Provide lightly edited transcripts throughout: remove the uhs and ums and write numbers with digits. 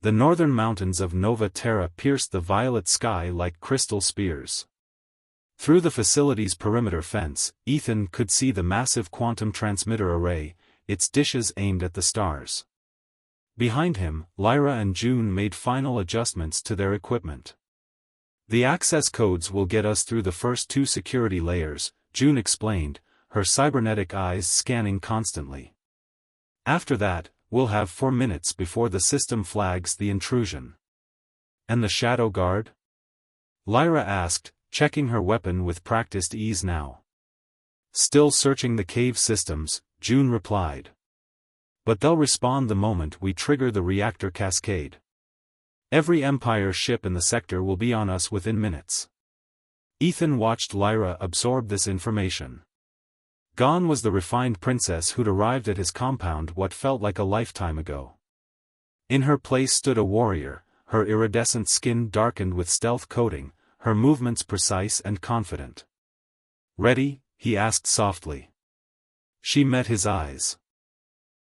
The northern mountains of Nova Terra pierced the violet sky like crystal spears. Through the facility's perimeter fence, Ethan could see the massive quantum transmitter array, its dishes aimed at the stars. Behind him, Lyra and June made final adjustments to their equipment. "The access codes will get us through the first 2 security layers," June explained, her cybernetic eyes scanning constantly. "After that, we'll have 4 minutes before the system flags the intrusion." "And the Shadow Guard?" Lyra asked, checking her weapon with practiced ease now. "Still searching the cave systems," June replied. "But they'll respond the moment we trigger the reactor cascade. Every Empire ship in the sector will be on us within minutes." Ethan watched Lyra absorb this information. Gone was the refined princess who'd arrived at his compound what felt like a lifetime ago. In her place stood a warrior, her iridescent skin darkened with stealth coating, her movements precise and confident. "Ready?" he asked softly. She met his eyes.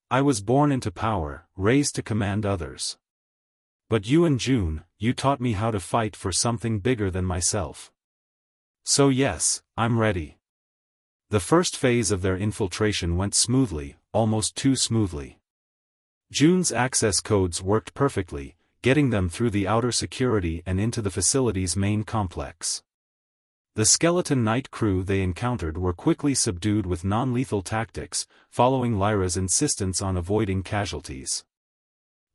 "I was born into power, raised to command others. But you and June, you taught me how to fight for something bigger than myself. So yes, I'm ready." The first phase of their infiltration went smoothly, almost too smoothly. June's access codes worked perfectly, getting them through the outer security and into the facility's main complex. The skeleton night crew they encountered were quickly subdued with non-lethal tactics, following Lyra's insistence on avoiding casualties.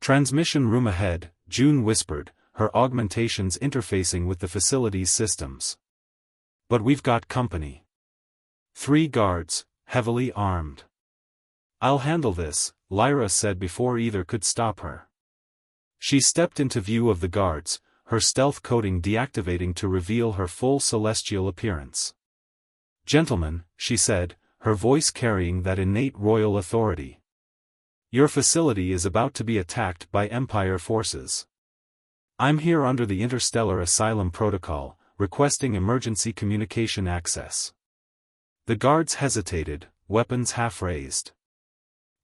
"Transmission room ahead," June whispered, her augmentations interfacing with the facility's systems. "But we've got company. 3 guards, heavily armed." "I'll handle this," Lyra said before either could stop her. She stepped into view of the guards, her stealth coating deactivating to reveal her full celestial appearance. "Gentlemen," she said, her voice carrying that innate royal authority. "Your facility is about to be attacked by Empire forces. I'm here under the Interstellar Asylum Protocol, requesting emergency communication access." The guards hesitated, weapons half raised.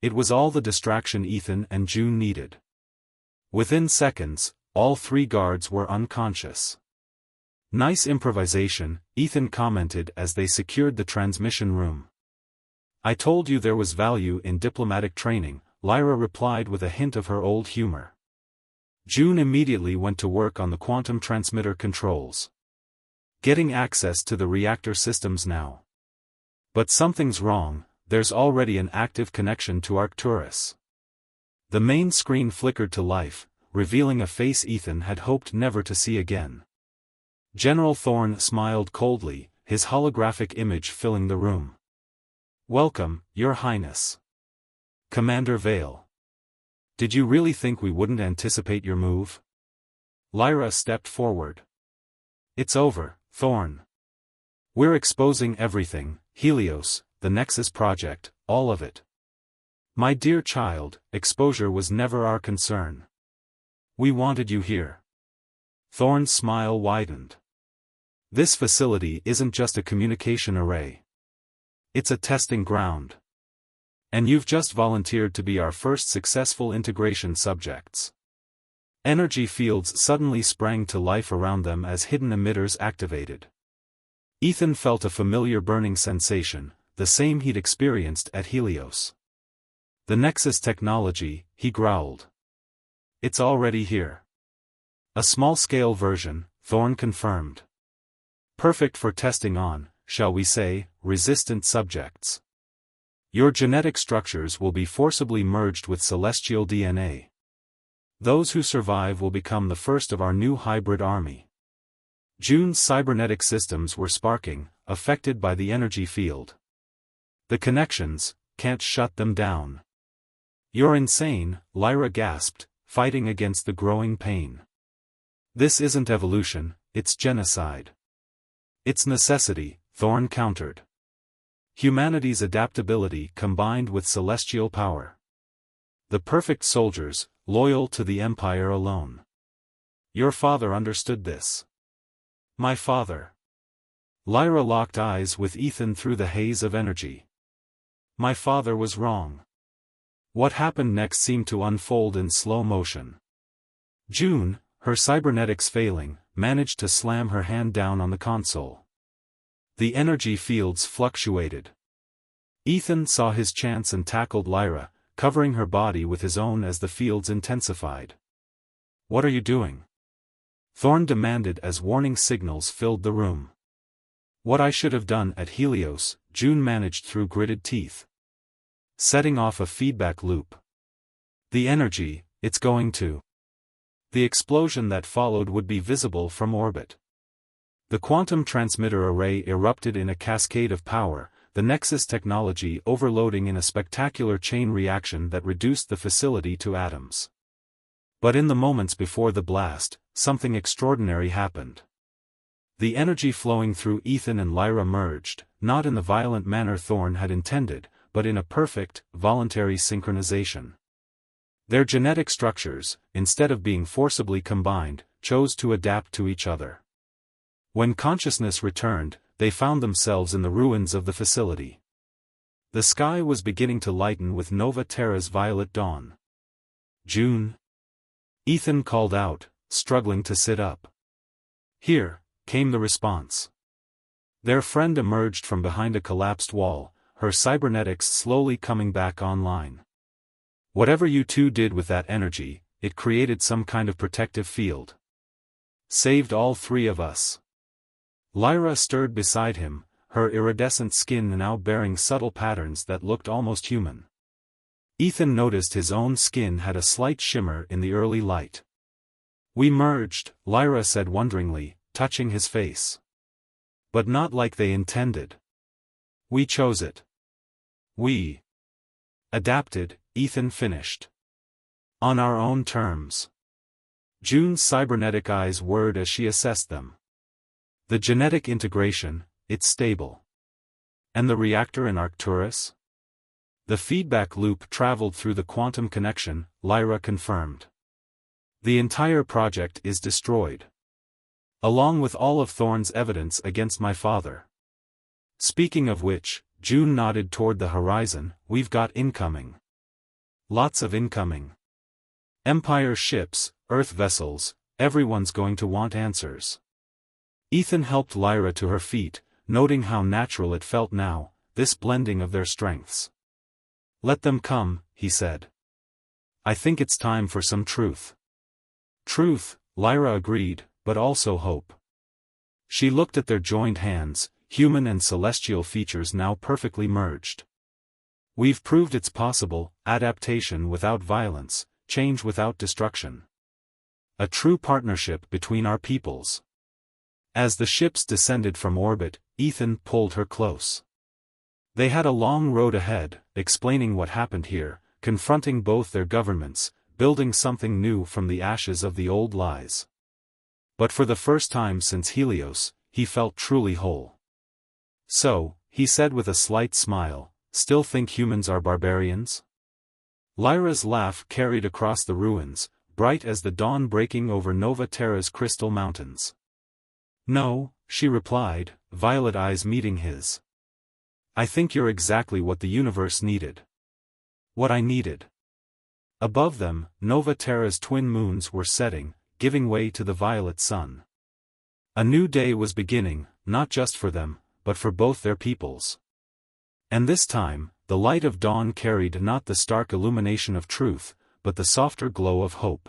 It was all the distraction Ethan and June needed. Within seconds, all 3 guards were unconscious. "Nice improvisation," Ethan commented as they secured the transmission room. "I told you there was value in diplomatic training," Lyra replied with a hint of her old humor. June immediately went to work on the quantum transmitter controls. "Getting access to the reactor systems now. But something's wrong, there's already an active connection to Arcturus." The main screen flickered to life, revealing a face Ethan had hoped never to see again. General Thorne smiled coldly, his holographic image filling the room. "Welcome, Your Highness. Commander Vale. Did you really think we wouldn't anticipate your move?" Lyra stepped forward. "It's over, Thorne. We're exposing everything, Helios, the Nexus project, all of it. My dear child, exposure was never our concern. We wanted you here." Thorne's smile widened. "This facility isn't just a communication array. It's a testing ground. And you've just volunteered to be our first successful integration subjects." Energy fields suddenly sprang to life around them as hidden emitters activated. Ethan felt a familiar burning sensation, the same he'd experienced at Helios. "The Nexus technology," he growled. "It's already here." "A small-scale version," Thorne confirmed. "Perfect for testing on, shall we say, resistant subjects. Your genetic structures will be forcibly merged with celestial DNA. Those who survive will become the first of our new hybrid army." June's cybernetic systems were sparking, affected by the energy field. "The connections, can't shut them down." "You're insane," Lyra gasped, fighting against the growing pain. "This isn't evolution, it's genocide." "It's necessity," Thorne countered. "Humanity's adaptability combined with celestial power. The perfect soldiers, loyal to the Empire alone. Your father understood this." "My father." Lyra locked eyes with Ethan through the haze of energy. "My father was wrong." What happened next seemed to unfold in slow motion. June, her cybernetics failing, managed to slam her hand down on the console. The energy fields fluctuated. Ethan saw his chance and tackled Lyra, covering her body with his own as the fields intensified. "What are you doing?" Thorn demanded as warning signals filled the room. "What I should have done at Helios," June managed through gritted teeth. "Setting off a feedback loop. The energy, it's going to." The explosion that followed would be visible from orbit. The quantum transmitter array erupted in a cascade of power, the Nexus technology overloading in a spectacular chain reaction that reduced the facility to atoms. But in the moments before the blast, something extraordinary happened. The energy flowing through Ethan and Lyra merged, not in the violent manner Thorn had intended, but in a perfect, voluntary synchronization. Their genetic structures, instead of being forcibly combined, chose to adapt to each other. When consciousness returned, they found themselves in the ruins of the facility. The sky was beginning to lighten with Nova Terra's violet dawn. "June?" Ethan called out, struggling to sit up. "Here," came the response. Their friend emerged from behind a collapsed wall, her cybernetics slowly coming back online. "Whatever you two did with that energy, it created some kind of protective field. Saved all three of us." Lyra stirred beside him, her iridescent skin now bearing subtle patterns that looked almost human. Ethan noticed his own skin had a slight shimmer in the early light. "We merged," Lyra said wonderingly, touching his face. "But not like they intended. We chose it. We adapted," Ethan finished. "On our own terms." June's cybernetic eyes whirred as she assessed them. "The genetic integration, it's stable. And the reactor in Arcturus?" "The feedback loop traveled through the quantum connection," Lyra confirmed. "The entire project is destroyed. Along with all of Thorn's evidence against my father. Speaking of which," June nodded toward the horizon, "we've got incoming. Lots of incoming. Empire ships, Earth vessels, everyone's going to want answers." Ethan helped Lyra to her feet, noting how natural it felt now, this blending of their strengths. "Let them come," he said. "I think it's time for some truth." "Truth," Lyra agreed, "but also hope." She looked at their joined hands, human and celestial features now perfectly merged. "We've proved it's possible, adaptation without violence, change without destruction. A true partnership between our peoples." As the ships descended from orbit, Ethan pulled her close. They had a long road ahead, explaining what happened here, confronting both their governments, building something new from the ashes of the old lies. But for the first time since Helios, he felt truly whole. "So," he said with a slight smile, "still think humans are barbarians?" Lyra's laugh carried across the ruins, bright as the dawn breaking over Nova Terra's crystal mountains. "No," she replied, violet eyes meeting his. "I think you're exactly what the universe needed. What I needed." Above them, Nova Terra's twin moons were setting, giving way to the violet sun. A new day was beginning, not just for them, but for both their peoples. And this time, the light of dawn carried not the stark illumination of truth, but the softer glow of hope.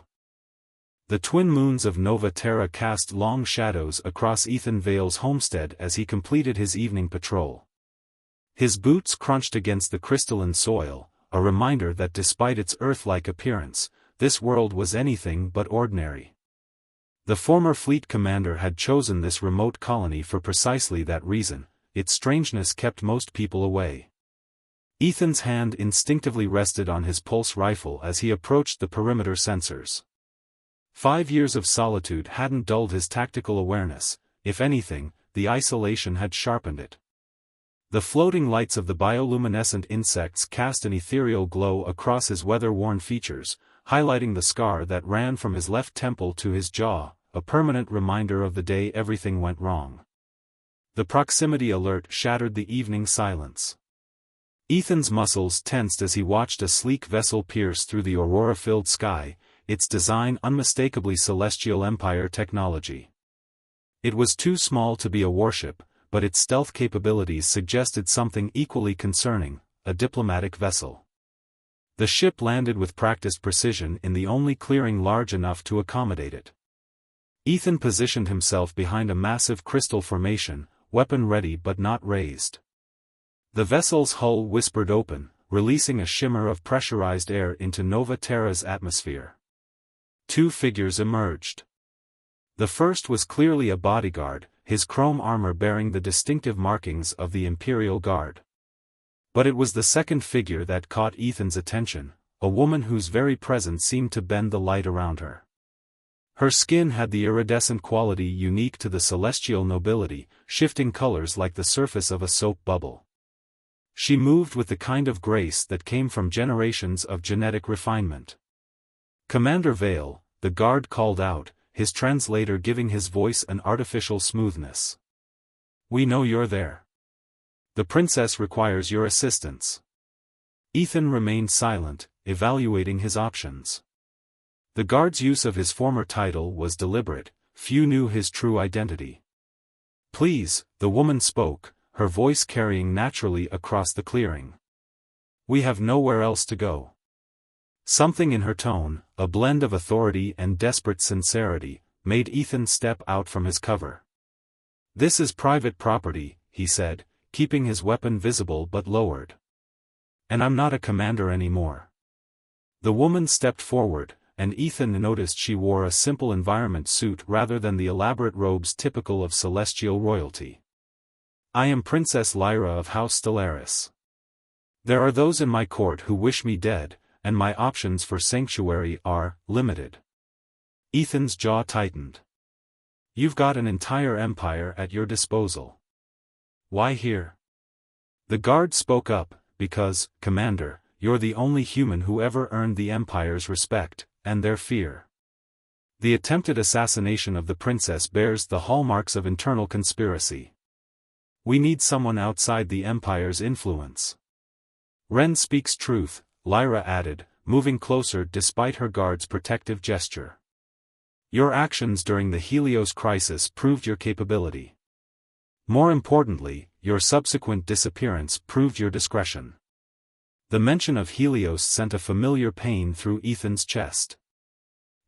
The twin moons of Nova Terra cast long shadows across Ethan Vale's homestead as he completed his evening patrol. His boots crunched against the crystalline soil, a reminder that despite its Earth-like appearance, this world was anything but ordinary. The former fleet commander had chosen this remote colony for precisely that reason, its strangeness kept most people away. Ethan's hand instinctively rested on his pulse rifle as he approached the perimeter sensors. 5 years of solitude hadn't dulled his tactical awareness, if anything, the isolation had sharpened it. The floating lights of the bioluminescent insects cast an ethereal glow across his weather-worn features, highlighting the scar that ran from his left temple to his jaw, a permanent reminder of the day everything went wrong. The proximity alert shattered the evening silence. Ethan's muscles tensed as he watched a sleek vessel pierce through the aurora-filled sky, its design unmistakably Celestial Empire technology. It was too small to be a warship, but its stealth capabilities suggested something equally concerning, a diplomatic vessel. The ship landed with practiced precision in the only clearing large enough to accommodate it. Ethan positioned himself behind a massive crystal formation, weapon ready but not raised. The vessel's hull whispered open, releasing a shimmer of pressurized air into Nova Terra's atmosphere. Two figures emerged. The first was clearly a bodyguard, his chrome armor bearing the distinctive markings of the Imperial Guard. But it was the second figure that caught Ethan's attention, a woman whose very presence seemed to bend the light around her. Her skin had the iridescent quality unique to the celestial nobility, shifting colors like the surface of a soap bubble. She moved with the kind of grace that came from generations of genetic refinement. "Commander Vale," the guard called out, his translator giving his voice an artificial smoothness. "We know you're there. The princess requires your assistance." Ethan remained silent, evaluating his options. The guard's use of his former title was deliberate, few knew his true identity. "Please," the woman spoke, her voice carrying naturally across the clearing. "We have nowhere else to go." Something in her tone, a blend of authority and desperate sincerity, made Ethan step out from his cover. "This is private property," he said, keeping his weapon visible but lowered. "And I'm not a commander anymore." The woman stepped forward, and Ethan noticed she wore a simple environment suit rather than the elaborate robes typical of celestial royalty. "I am Princess Lyra of House Stellaris. There are those in my court who wish me dead, and my options for sanctuary are limited." Ethan's jaw tightened. "You've got an entire empire at your disposal. Why here?" The guard spoke up, "Because, Commander, you're the only human who ever earned the Empire's respect, and their fear. The attempted assassination of the princess bears the hallmarks of internal conspiracy. We need someone outside the Empire's influence." "Ren speaks truth," Lyra added, moving closer despite her guard's protective gesture. "Your actions during the Helios crisis proved your capability. More importantly, your subsequent disappearance proved your discretion." The mention of Helios sent a familiar pain through Ethan's chest.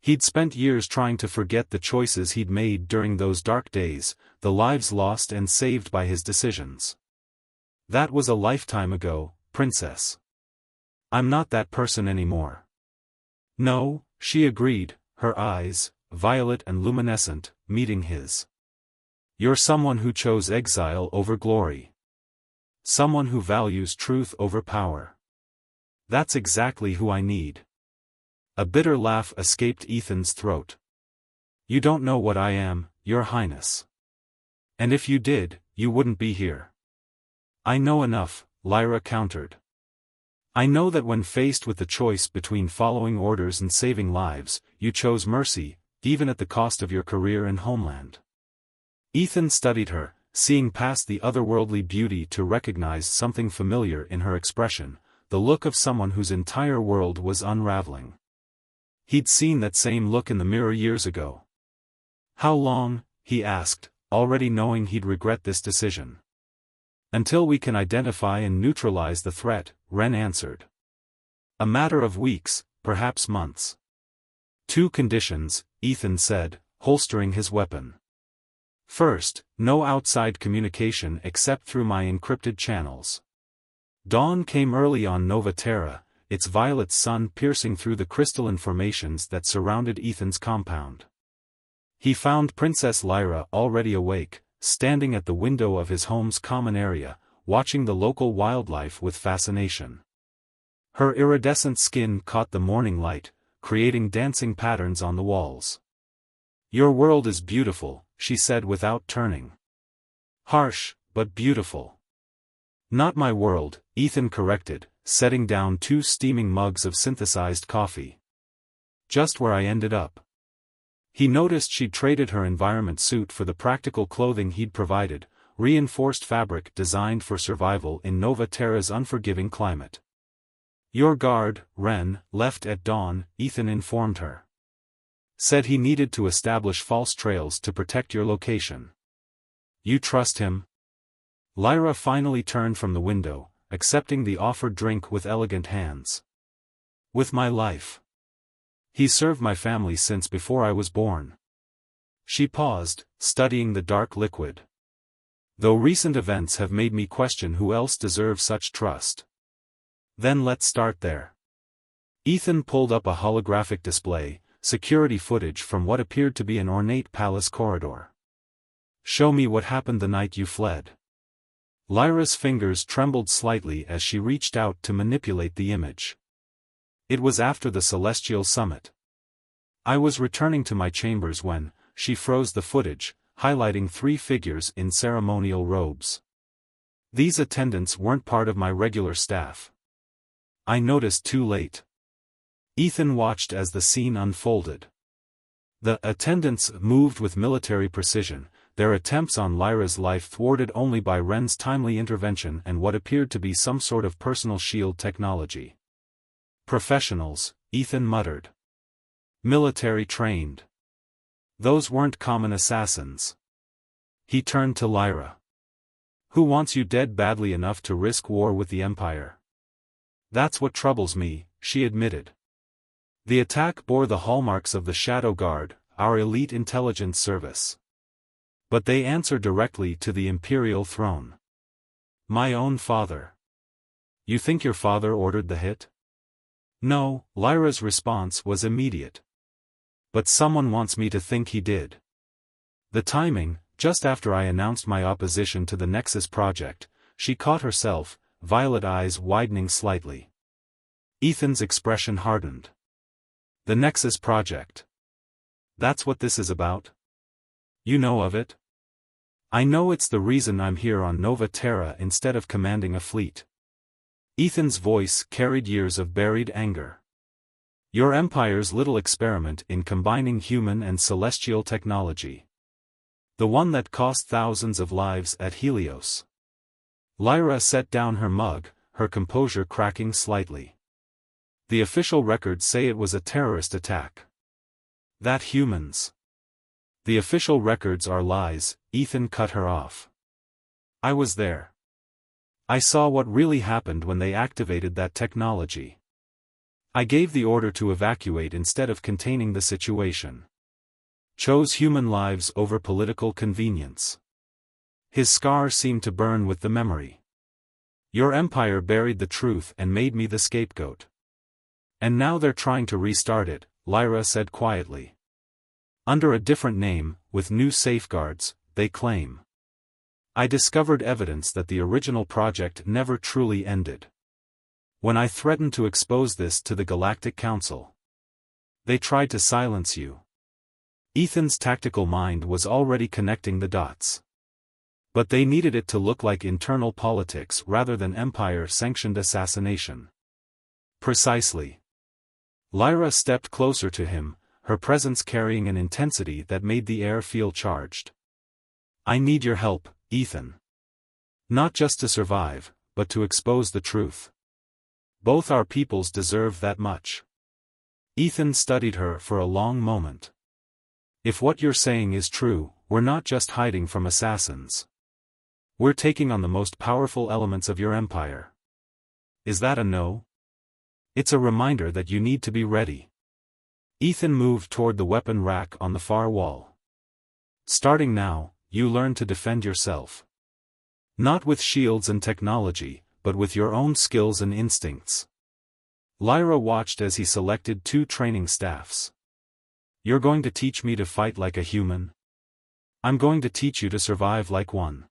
He'd spent years trying to forget the choices he'd made during those dark days, the lives lost and saved by his decisions. "That was a lifetime ago, Princess. I'm not that person anymore." "No," she agreed, her eyes, violet and luminescent, meeting his. "You're someone who chose exile over glory. Someone who values truth over power. That's exactly who I need." A bitter laugh escaped Ethan's throat. "You don't know what I am, Your Highness. And if you did, you wouldn't be here." "I know enough," Lyra countered. "I know that when faced with the choice between following orders and saving lives, you chose mercy, even at the cost of your career and homeland." Ethan studied her, seeing past the otherworldly beauty to recognize something familiar in her expression, the look of someone whose entire world was unraveling. He'd seen that same look in the mirror years ago. "How long?" he asked, already knowing he'd regret this decision. "Until we can identify and neutralize the threat," Ren answered. "A matter of weeks, perhaps months." "Two conditions," Ethan said, holstering his weapon. "First, no outside communication except through my encrypted channels." Dawn came early on Nova Terra, its violet sun piercing through the crystalline formations that surrounded Ethan's compound. He found Princess Lyra already awake, standing at the window of his home's common area, watching the local wildlife with fascination. Her iridescent skin caught the morning light, creating dancing patterns on the walls. "Your world is beautiful," she said without turning. "Harsh, but beautiful." "Not my world," Ethan corrected, setting down 2 steaming mugs of synthesized coffee. "Just where I ended up." He noticed she'd traded her environment suit for the practical clothing he'd provided, reinforced fabric designed for survival in Nova Terra's unforgiving climate. "Your guard, Ren, left at dawn," Ethan informed her. Said he needed to establish false trails to protect your location. You trust him? Lyra finally turned from the window, accepting the offered drink with elegant hands. With my life. He served my family since before I was born. She paused, studying the dark liquid. Though recent events have made me question who else deserves such trust. Then let's start there. Ethan pulled up a holographic display, security footage from what appeared to be an ornate palace corridor. Show me what happened the night you fled. Lyra's fingers trembled slightly as she reached out to manipulate the image. It was after the Celestial Summit. I was returning to my chambers when, she froze the footage, highlighting 3 figures in ceremonial robes. These attendants weren't part of my regular staff. I noticed too late. Ethan watched as the scene unfolded. The attendants moved with military precision, their attempts on Lyra's life thwarted only by Ren's timely intervention and what appeared to be some sort of personal shield technology. Professionals, Ethan muttered. Military trained. Those weren't common assassins. He turned to Lyra. Who wants you dead badly enough to risk war with the Empire? That's what troubles me, she admitted. The attack bore the hallmarks of the Shadow Guard, our elite intelligence service. But they answer directly to the Imperial throne. My own father. You think your father ordered the hit? No, Lyra's response was immediate. But someone wants me to think he did. The timing, just after I announced my opposition to the Nexus project, she caught herself, violet eyes widening slightly. Ethan's expression hardened. The Nexus project. That's what this is about? You know of it? I know it's the reason I'm here on Nova Terra instead of commanding a fleet. Ethan's voice carried years of buried anger. Your Empire's little experiment in combining human and celestial technology. The one that cost thousands of lives at Helios. Lyra set down her mug, her composure cracking slightly. The official records say it was a terrorist attack. That humans. The official records are lies, Ethan cut her off. I was there. I saw what really happened when they activated that technology. I gave the order to evacuate instead of containing the situation. Chose human lives over political convenience. His scar seemed to burn with the memory. Your Empire buried the truth and made me the scapegoat. And now they're trying to restart it, Lyra said quietly. Under a different name, with new safeguards, they claim. I discovered evidence that the original project never truly ended. When I threatened to expose this to the Galactic Council, they tried to silence you. Ethan's tactical mind was already connecting the dots. But they needed it to look like internal politics rather than Empire-sanctioned assassination. Precisely. Lyra stepped closer to him, her presence carrying an intensity that made the air feel charged. I need your help, Ethan. Not just to survive, but to expose the truth. Both our peoples deserve that much. Ethan studied her for a long moment. If what you're saying is true, we're not just hiding from assassins. We're taking on the most powerful elements of your empire. Is that a no? It's a reminder that you need to be ready. Ethan moved toward the weapon rack on the far wall. Starting now, you learn to defend yourself. Not with shields and technology, but with your own skills and instincts. Lyra watched as he selected 2 training staffs. You're going to teach me to fight like a human? I'm going to teach you to survive like one.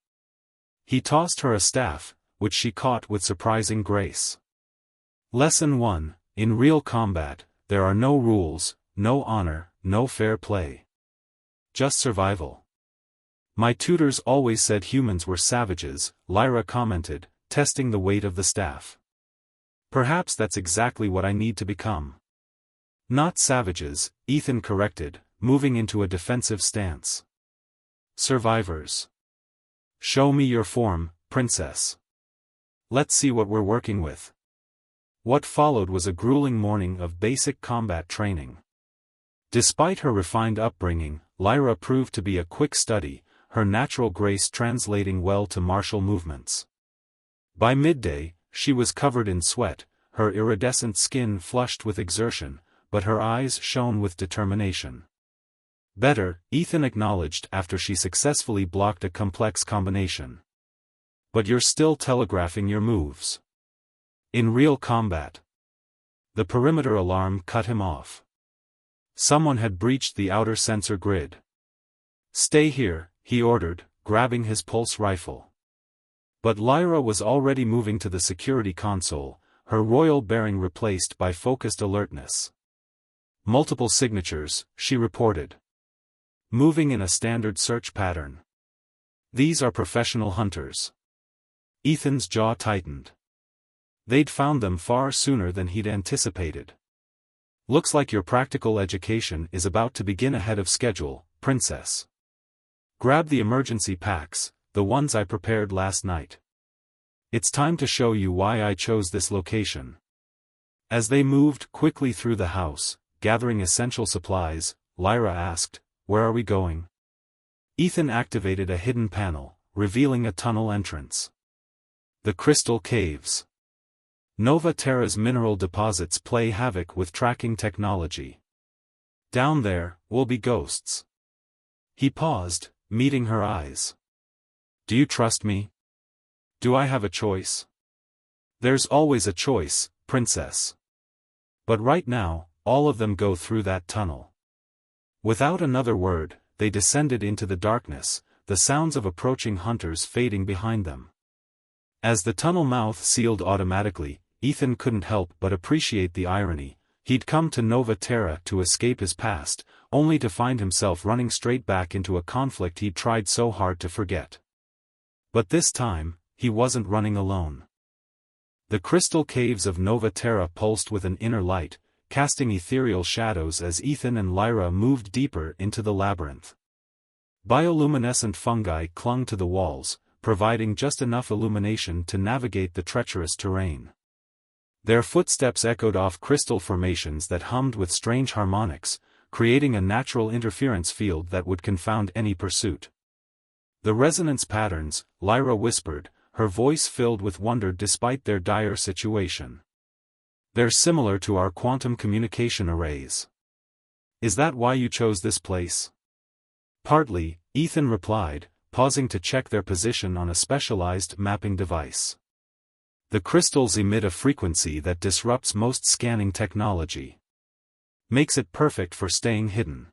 He tossed her a staff, which she caught with surprising grace. Lesson 1, in real combat, there are no rules, no honor, no fair play. Just survival. My tutors always said humans were savages, Lyra commented, testing the weight of the staff. Perhaps that's exactly what I need to become. Not savages, Ethan corrected, moving into a defensive stance. Survivors. Show me your form, princess. Let's see what we're working with. What followed was a grueling morning of basic combat training. Despite her refined upbringing, Lyra proved to be a quick study, her natural grace translating well to martial movements. By midday, she was covered in sweat, her iridescent skin flushed with exertion, but her eyes shone with determination. Better, Ethan acknowledged after she successfully blocked a complex combination. But you're still telegraphing your moves. In real combat. The perimeter alarm cut him off. Someone had breached the outer sensor grid. Stay here, he ordered, grabbing his pulse rifle. But Lyra was already moving to the security console, her royal bearing replaced by focused alertness. Multiple signatures, she reported. Moving in a standard search pattern. These are professional hunters. Ethan's jaw tightened. They'd found them far sooner than he'd anticipated. Looks like your practical education is about to begin ahead of schedule, Princess. Grab the emergency packs, the ones I prepared last night. It's time to show you why I chose this location. As they moved quickly through the house, gathering essential supplies, Lyra asked, "Where are we going?" Ethan activated a hidden panel, revealing a tunnel entrance. The Crystal Caves. Nova Terra's mineral deposits play havoc with tracking technology. Down there, will be ghosts. He paused, meeting her eyes. Do you trust me? Do I have a choice? There's always a choice, Princess. But right now, all of them go through that tunnel. Without another word, they descended into the darkness, the sounds of approaching hunters fading behind them. As the tunnel mouth sealed automatically, Ethan couldn't help but appreciate the irony. He'd come to Nova Terra to escape his past, only to find himself running straight back into a conflict he'd tried so hard to forget. But this time, he wasn't running alone. The crystal caves of Nova Terra pulsed with an inner light, casting ethereal shadows as Ethan and Lyra moved deeper into the labyrinth. Bioluminescent fungi clung to the walls, providing just enough illumination to navigate the treacherous terrain. Their footsteps echoed off crystal formations that hummed with strange harmonics, creating a natural interference field that would confound any pursuit. The resonance patterns, Lyra whispered, her voice filled with wonder despite their dire situation. They're similar to our quantum communication arrays. Is that why you chose this place? Partly, Ethan replied, pausing to check their position on a specialized mapping device. The crystals emit a frequency that disrupts most scanning technology. Makes it perfect for staying hidden.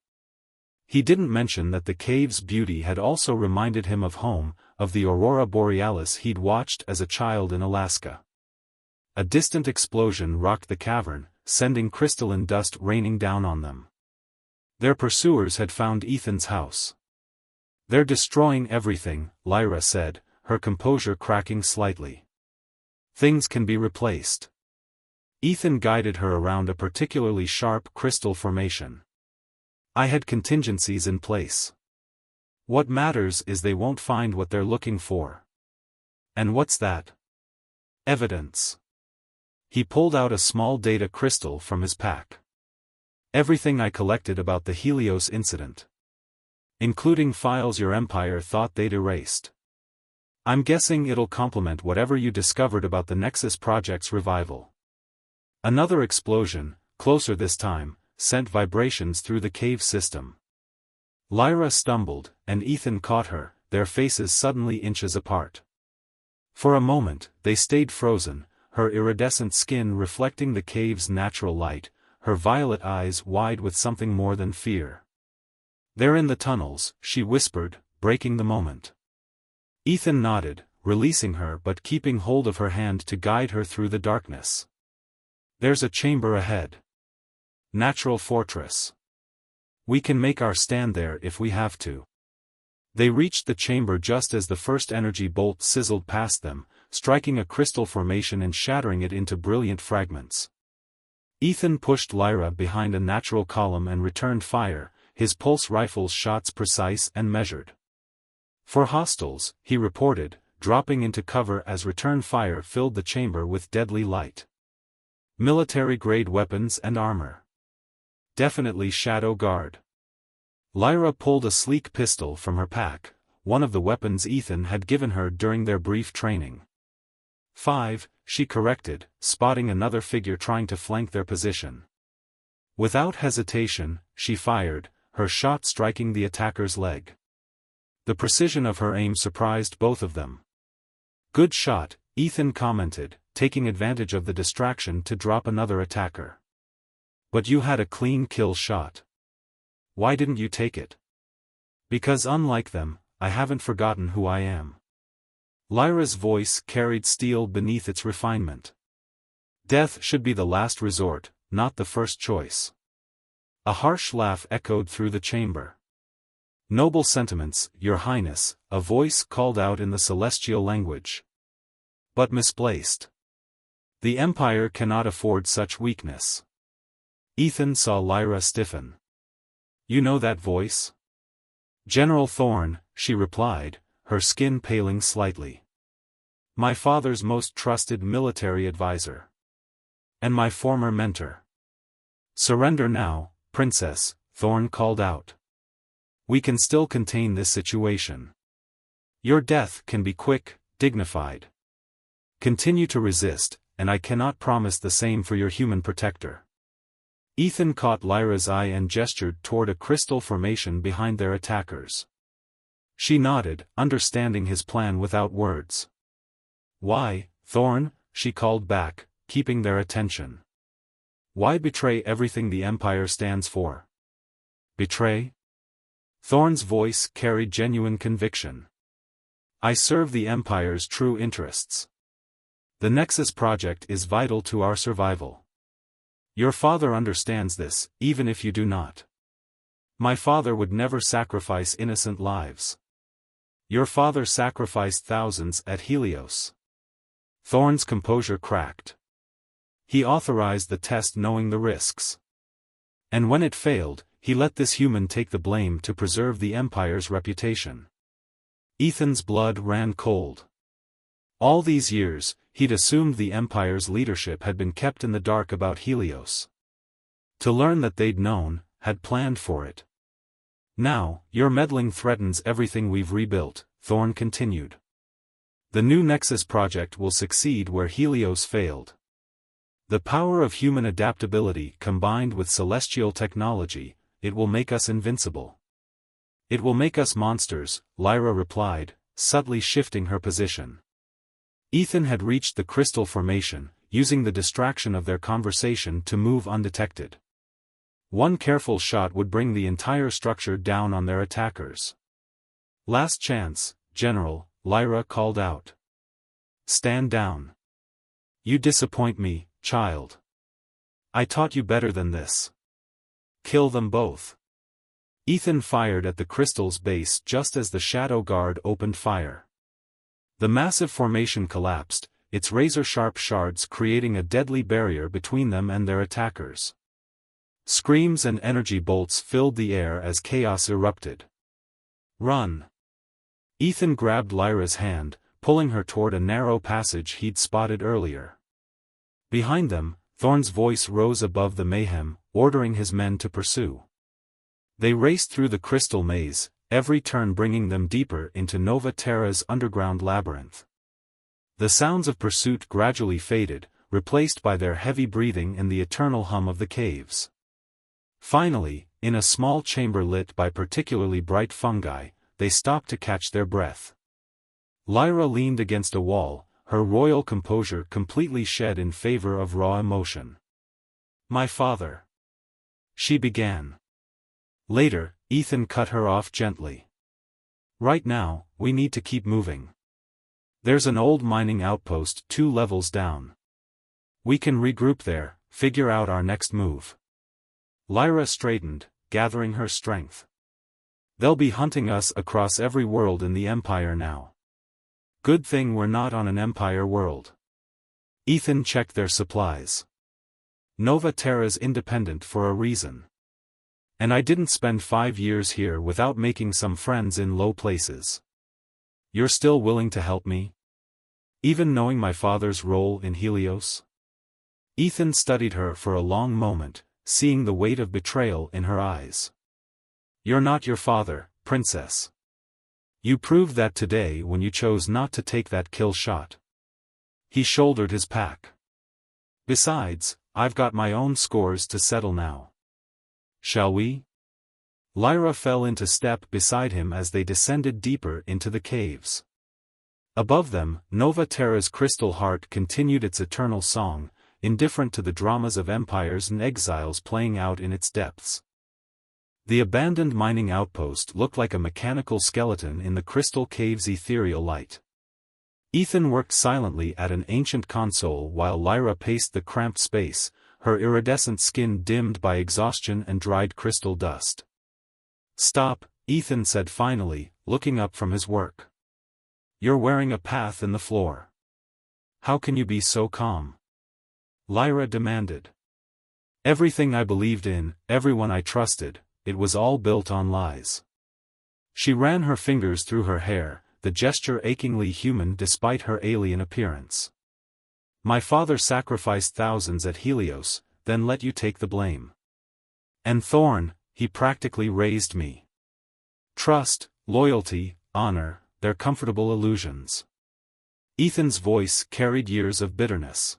He didn't mention that the cave's beauty had also reminded him of home, of the aurora borealis he'd watched as a child in Alaska. A distant explosion rocked the cavern, sending crystalline dust raining down on them. Their pursuers had found Ethan's house. They're destroying everything, Lyra said, her composure cracking slightly. Things can be replaced. Ethan guided her around a particularly sharp crystal formation. I had contingencies in place. What matters is they won't find what they're looking for. And what's that? Evidence. He pulled out a small data crystal from his pack. Everything I collected about the Helios incident. Including files your empire thought they'd erased. I'm guessing it'll complement whatever you discovered about the Nexus Project's revival. Another explosion, closer this time, sent vibrations through the cave system. Lyra stumbled, and Ethan caught her, their faces suddenly inches apart. For a moment, they stayed frozen, her iridescent skin reflecting the cave's natural light, her violet eyes wide with something more than fear. They're in the tunnels, she whispered, breaking the moment. Ethan nodded, releasing her but keeping hold of her hand to guide her through the darkness. There's a chamber ahead. Natural fortress. We can make our stand there if we have to. They reached the chamber just as the first energy bolt sizzled past them, striking a crystal formation and shattering it into brilliant fragments. Ethan pushed Lyra behind a natural column and returned fire, his pulse rifle's shots precise and measured. For hostiles, he reported, dropping into cover as return fire filled the chamber with deadly light. Military-grade weapons and armor. Definitely Shadow Guard. Lyra pulled a sleek pistol from her pack, one of the weapons Ethan had given her during their brief training. 5, she corrected, spotting another figure trying to flank their position. Without hesitation, she fired, her shot striking the attacker's leg. The precision of her aim surprised both of them. Good shot, Ethan commented, taking advantage of the distraction to drop another attacker. But you had a clean kill shot. Why didn't you take it? Because unlike them, I haven't forgotten who I am. Lyra's voice carried steel beneath its refinement. Death should be the last resort, not the first choice. A harsh laugh echoed through the chamber. Noble sentiments, Your Highness, a voice called out in the celestial language. But misplaced. The Empire cannot afford such weakness. Ethan saw Lyra stiffen. You know that voice? General Thorn, she replied, her skin paling slightly. My father's most trusted military advisor. And my former mentor. Surrender now, Princess, Thorn called out. We can still contain this situation. Your death can be quick, dignified. Continue to resist, and I cannot promise the same for your human protector. Ethan caught Lyra's eye and gestured toward a crystal formation behind their attackers. She nodded, understanding his plan without words. Why, Thorn, she called back, keeping their attention. Why betray everything the Empire stands for? Betray? Thorn's voice carried genuine conviction. I serve the Empire's true interests. The Nexus project is vital to our survival. Your father understands this, even if you do not. My father would never sacrifice innocent lives. Your father sacrificed thousands at Helios. Thorn's composure cracked. He authorized the test knowing the risks. And when it failed, he let this human take the blame to preserve the Empire's reputation. Ethan's blood ran cold. All these years, he'd assumed the Empire's leadership had been kept in the dark about Helios. To learn that they'd known, had planned for it. Now, your meddling threatens everything we've rebuilt, Thorn continued. The new Nexus project will succeed where Helios failed. The power of human adaptability combined with celestial technology, it will make us invincible. It will make us monsters, Lyra replied, subtly shifting her position. Ethan had reached the crystal formation, using the distraction of their conversation to move undetected. One careful shot would bring the entire structure down on their attackers. Last chance, General, Lyra called out. Stand down. You disappoint me, child. I taught you better than this. Kill them both. Ethan fired at the crystal's base just as the Shadow Guard opened fire. The massive formation collapsed, its razor-sharp shards creating a deadly barrier between them and their attackers. Screams and energy bolts filled the air as chaos erupted. Run! Ethan grabbed Lyra's hand, pulling her toward a narrow passage he'd spotted earlier. Behind them, Thorn's voice rose above the mayhem, ordering his men to pursue. They raced through the crystal maze, every turn bringing them deeper into Nova Terra's underground labyrinth. The sounds of pursuit gradually faded, replaced by their heavy breathing and the eternal hum of the caves. Finally, in a small chamber lit by particularly bright fungi, they stopped to catch their breath. Lyra leaned against a wall, her royal composure completely shed in favor of raw emotion. My father. She began. Later, Ethan cut her off gently. Right now, we need to keep moving. There's an old mining outpost 2 levels down. We can regroup there, figure out our next move. Lyra straightened, gathering her strength. They'll be hunting us across every world in the Empire now. Good thing we're not on an Empire world. Ethan checked their supplies. Nova Terra's independent for a reason. And I didn't spend 5 years here without making some friends in low places. You're still willing to help me? Even knowing my father's role in Helios? Ethan studied her for a long moment, seeing the weight of betrayal in her eyes. "You're not your father, princess. You proved that today when you chose not to take that kill shot." He shouldered his pack. "Besides, I've got my own scores to settle now. Shall we?" Lyra fell into step beside him as they descended deeper into the caves. Above them, Nova Terra's crystal heart continued its eternal song, indifferent to the dramas of empires and exiles playing out in its depths. The abandoned mining outpost looked like a mechanical skeleton in the crystal cave's ethereal light. Ethan worked silently at an ancient console while Lyra paced the cramped space, her iridescent skin dimmed by exhaustion and dried crystal dust. "Stop," Ethan said finally, looking up from his work. "You're wearing a path in the floor. How can you be so calm?" Lyra demanded. "Everything I believed in, everyone I trusted, it was all built on lies." She ran her fingers through her hair, the gesture achingly human despite her alien appearance. "My father sacrificed thousands at Helios, then let you take the blame. And Thorn, he practically raised me. Trust, loyalty, honor, they're comfortable illusions." Ethan's voice carried years of bitterness.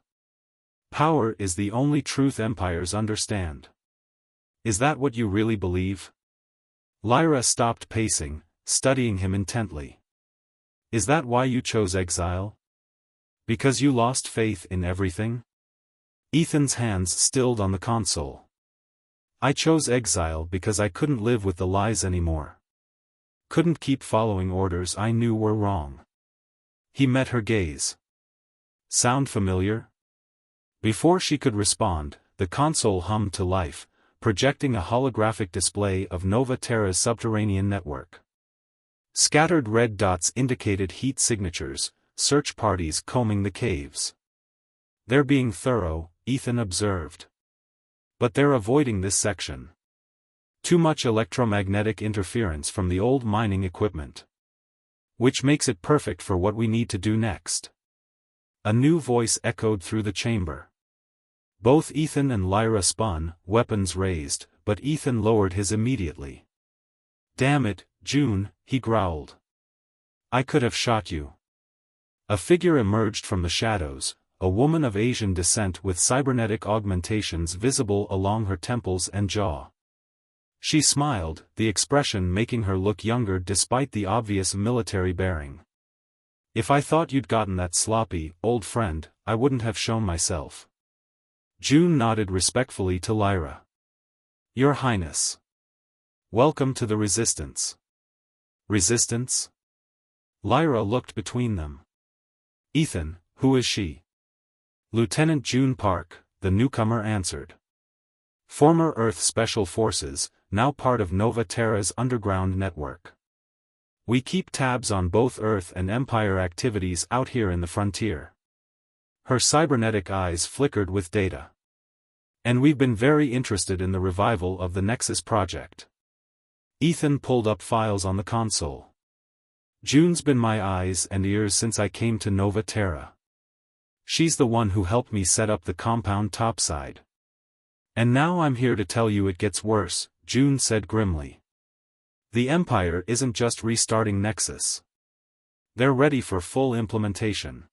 "Power is the only truth empires understand. Is that what you really believe?" Lyra stopped pacing, studying him intently. "Is that why you chose exile? Because you lost faith in everything?" Ethan's hands stilled on the console. "I chose exile because I couldn't live with the lies anymore. Couldn't keep following orders I knew were wrong." He met her gaze. "Sound familiar?" Before she could respond, the console hummed to life, projecting a holographic display of Nova Terra's subterranean network. Scattered red dots indicated heat signatures, search parties combing the caves. "They're being thorough," Ethan observed. "But they're avoiding this section. Too much electromagnetic interference from the old mining equipment. Which makes it perfect for what we need to do next." A new voice echoed through the chamber. Both Ethan and Lyra spun, weapons raised, but Ethan lowered his immediately. "Damn it, June," he growled. "I could have shot you." A figure emerged from the shadows, a woman of Asian descent with cybernetic augmentations visible along her temples and jaw. She smiled, the expression making her look younger despite the obvious military bearing. "If I thought you'd gotten that sloppy, old friend, I wouldn't have shown myself." June nodded respectfully to Lyra. "Your Highness. Welcome to the Resistance." "Resistance?" Lyra looked between them. "Ethan, who is she?" "Lieutenant June Park," the newcomer answered. "Former Earth Special Forces, now part of Nova Terra's underground network. We keep tabs on both Earth and Empire activities out here in the frontier." Her cybernetic eyes flickered with data. "And we've been very interested in the revival of the Nexus project." Ethan pulled up files on the console. "June's been my eyes and ears since I came to Nova Terra. She's the one who helped me set up the compound topside. And now I'm here to tell you it gets worse," June said grimly. "The Empire isn't just restarting Nexus. They're ready for full implementation.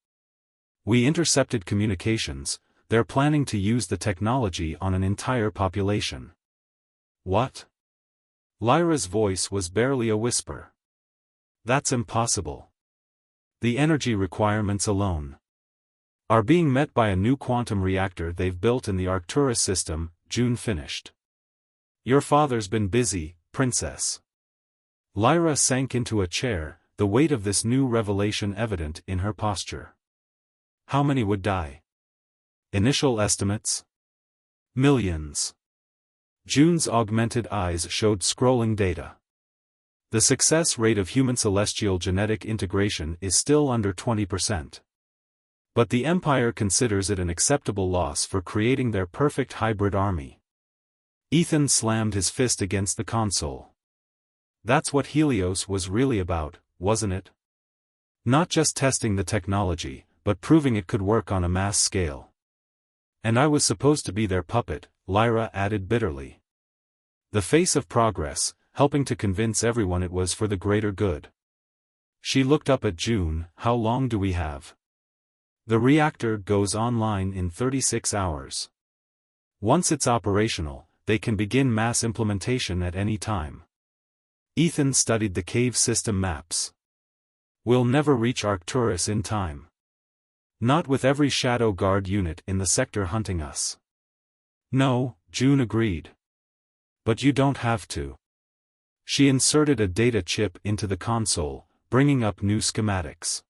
We intercepted communications, they're planning to use the technology on an entire population." "What?" Lyra's voice was barely a whisper. "That's impossible. The energy requirements alone are being met by a new quantum reactor they've built in the Arcturus system," June finished. "Your father's been busy, princess." Lyra sank into a chair, the weight of this new revelation evident in her posture. "How many would die?" "Initial estimates? Millions." June's augmented eyes showed scrolling data. "The success rate of human celestial genetic integration is still under 20%. But the Empire considers it an acceptable loss for creating their perfect hybrid army." Ethan slammed his fist against the console. "That's what Helios was really about, wasn't it? Not just testing the technology, but proving it could work on a mass scale. And I was supposed to be their puppet," Lyra added bitterly. The face of progress, helping to convince everyone it was for the greater good. She looked up at June. How long do we have? The reactor goes online in 36 hours. Once it's operational, they can begin mass implementation at any time. Ethan studied the cave system maps. We'll never reach Arcturus in time. Not with every Shadow Guard unit in the sector hunting us. No, June agreed. But you don't have to. She inserted a data chip into the console, bringing up new schematics.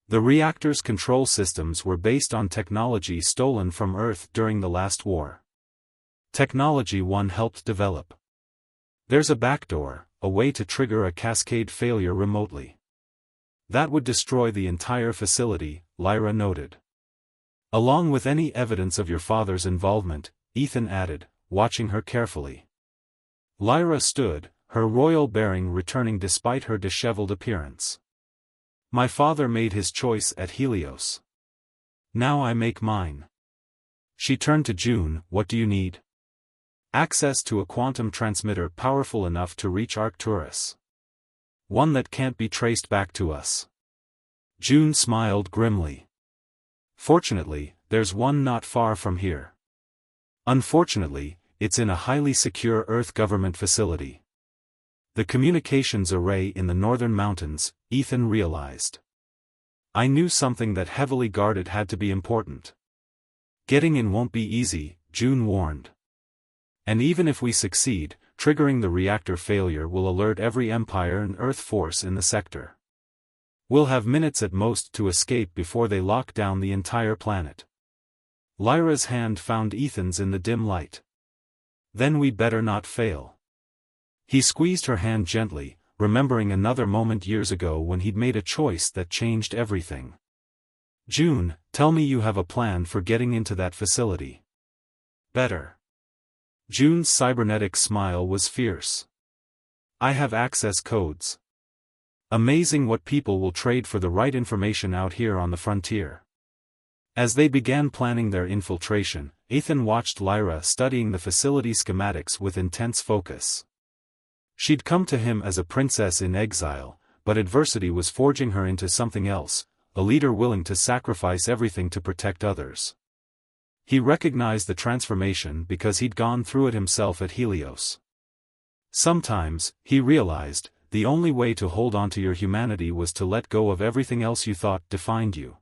The reactor's control systems were based on technology stolen from Earth during the last war. Technology one helped develop. There's a backdoor, a way to trigger a cascade failure remotely. That would destroy the entire facility, Lyra noted. Along with any evidence of your father's involvement, Ethan added, watching her carefully. Lyra stood, her royal bearing returning despite her disheveled appearance. My father made his choice at Helios. Now I make mine. She turned to June. What do you need? Access to a quantum transmitter powerful enough to reach Arcturus. One that can't be traced back to us. June smiled grimly. Fortunately, there's one not far from here. Unfortunately, it's in a highly secure Earth government facility. The communications array in the northern mountains, Ethan realized. I knew something that heavily guarded had to be important. Getting in won't be easy, June warned. And even if we succeed, triggering the reactor failure will alert every Empire and Earth force in the sector. We'll have minutes at most to escape before they lock down the entire planet. Lyra's hand found Ethan's in the dim light. Then we better not fail. He squeezed her hand gently, remembering another moment years ago when he'd made a choice that changed everything. June, tell me you have a plan for getting into that facility. Better. June's cybernetic smile was fierce. I have access codes. Amazing what people will trade for the right information out here on the frontier. As they began planning their infiltration, Ethan watched Lyra studying the facility schematics with intense focus. She'd come to him as a princess in exile, but adversity was forging her into something else, a leader willing to sacrifice everything to protect others. He recognized the transformation because he'd gone through it himself at Helios. Sometimes, he realized, the only way to hold on to your humanity was to let go of everything else you thought defined you.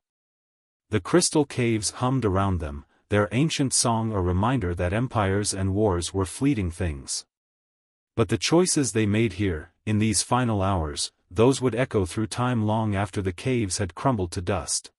The crystal caves hummed around them, their ancient song a reminder that empires and wars were fleeting things. But the choices they made here, in these final hours, those would echo through time long after the caves had crumbled to dust.